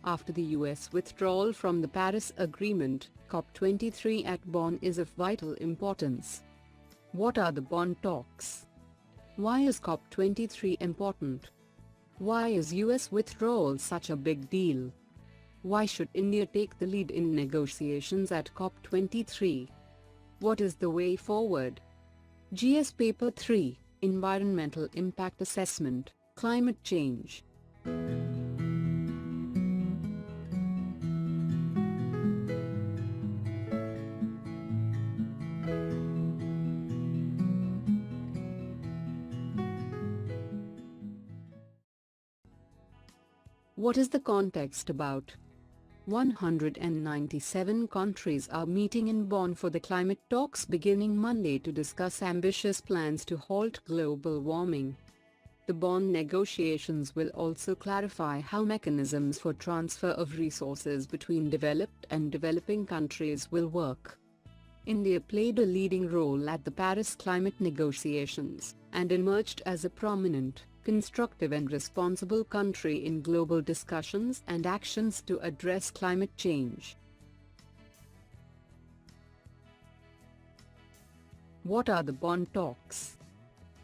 After the US withdrawal from the Paris Agreement, COP23 at Bonn is of vital importance. What are the Bonn talks? Why is COP23 important? Why is US withdrawal such a big deal? Why should India take the lead in negotiations at COP23? What is the way forward? GS Paper 3, Environmental Impact Assessment, Climate Change. What is the context about? 197 countries are meeting in Bonn for the climate talks beginning Monday to discuss ambitious plans to halt global warming. The Bonn negotiations will also clarify how mechanisms for transfer of resources between developed and developing countries will work. India played a leading role at the Paris climate negotiations, and emerged as a prominent, constructive and responsible country in global discussions and actions to address climate change. What are the Bonn talks?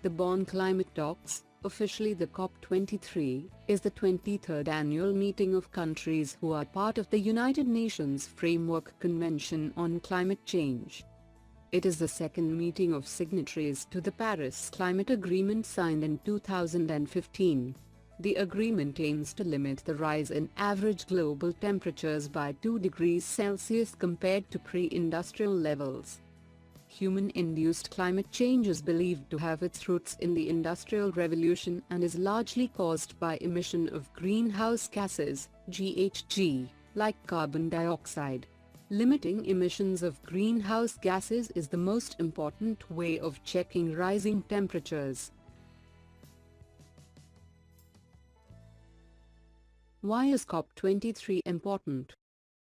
The Bonn Climate Talks, officially the COP23, is the 23rd annual meeting of countries who are part of the United Nations Framework Convention on Climate Change. It is the second meeting of signatories to the Paris Climate Agreement signed in 2015. The agreement aims to limit the rise in average global temperatures by 2 degrees Celsius compared to pre-industrial levels. Human-induced climate change is believed to have its roots in the Industrial Revolution and is largely caused by emission of greenhouse gases, GHG, like carbon dioxide. Limiting emissions of greenhouse gases is the most important way of checking rising temperatures. Why is COP23 important?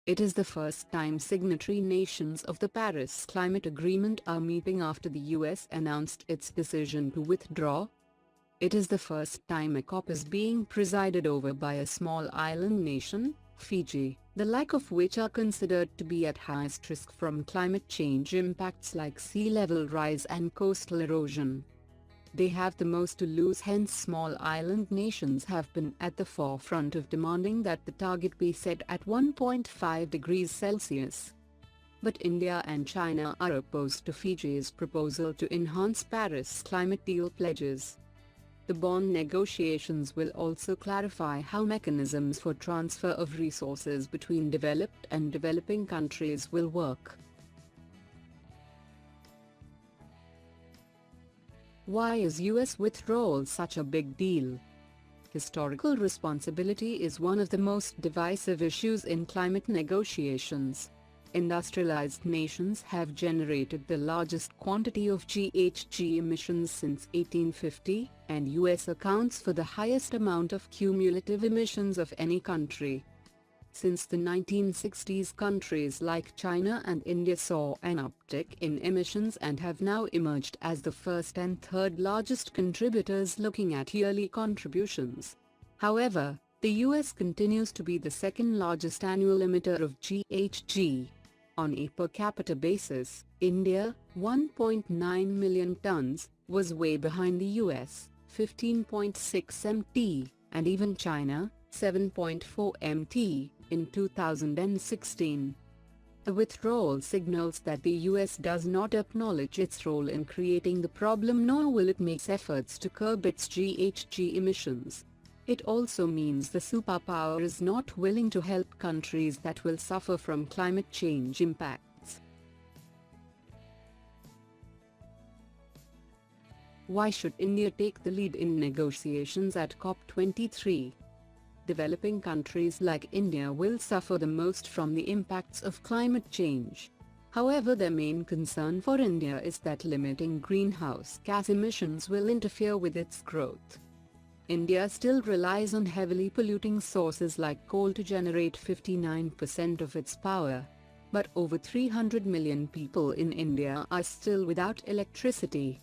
It is the first time signatory nations of the Paris Climate Agreement are meeting after the US announced its decision to withdraw. It is the first time a COP is being presided over by a small island nation, Fiji, the like of which are considered to be at highest risk from climate change impacts like sea level rise and coastal erosion. They have the most to lose, hence small island nations have been at the forefront of demanding that the target be set at 1.5 degrees Celsius. But India and China are opposed to Fiji's proposal to enhance Paris climate deal pledges. The Bonn negotiations will also clarify how mechanisms for transfer of resources between developed and developing countries will work. Why is US withdrawal such a big deal? Historical responsibility is one of the most divisive issues in climate negotiations. Industrialized nations have generated the largest quantity of GHG emissions since 1850, and US accounts for the highest amount of cumulative emissions of any country. Since the 1960s, countries like China and India saw an uptick in emissions and have now emerged as the first and third largest contributors looking at yearly contributions. However, the US continues to be the second largest annual emitter of GHG. On a per capita basis, India, 1.9 million tons, was way behind the US, 15.6 mt, and even China, 7.4 mt, in 2016. The withdrawal signals that the US does not acknowledge its role in creating the problem, nor will it make efforts to curb its GHG emissions. It also means the superpower is not willing to help countries that will suffer from climate change impacts. Why should India take the lead in negotiations at COP23? Developing countries like India will suffer the most from the impacts of climate change. However, the main concern for India is that limiting greenhouse gas emissions will interfere with its growth. India still relies on heavily polluting sources like coal to generate 59% of its power. But over 300 million people in India are still without electricity.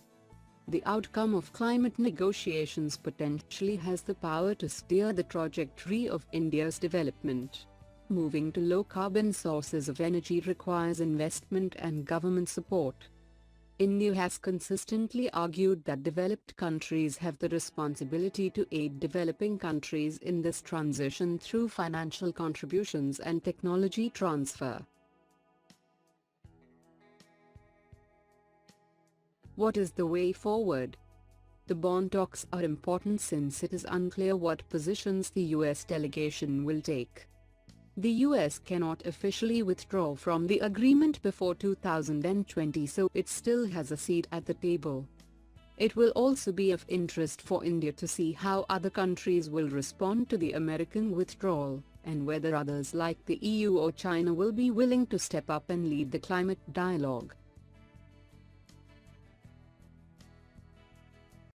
The outcome of climate negotiations potentially has the power to steer the trajectory of India's development. Moving to low-carbon sources of energy requires investment and government support. India has consistently argued that developed countries have the responsibility to aid developing countries in this transition through financial contributions and technology transfer. What is the way forward? The Bonn talks are important since it is unclear what positions the US delegation will take. The US cannot officially withdraw from the agreement before 2020, so it still has a seat at the table. It will also be of interest for India to see how other countries will respond to the American withdrawal, and whether others like the EU or China will be willing to step up and lead the climate dialogue.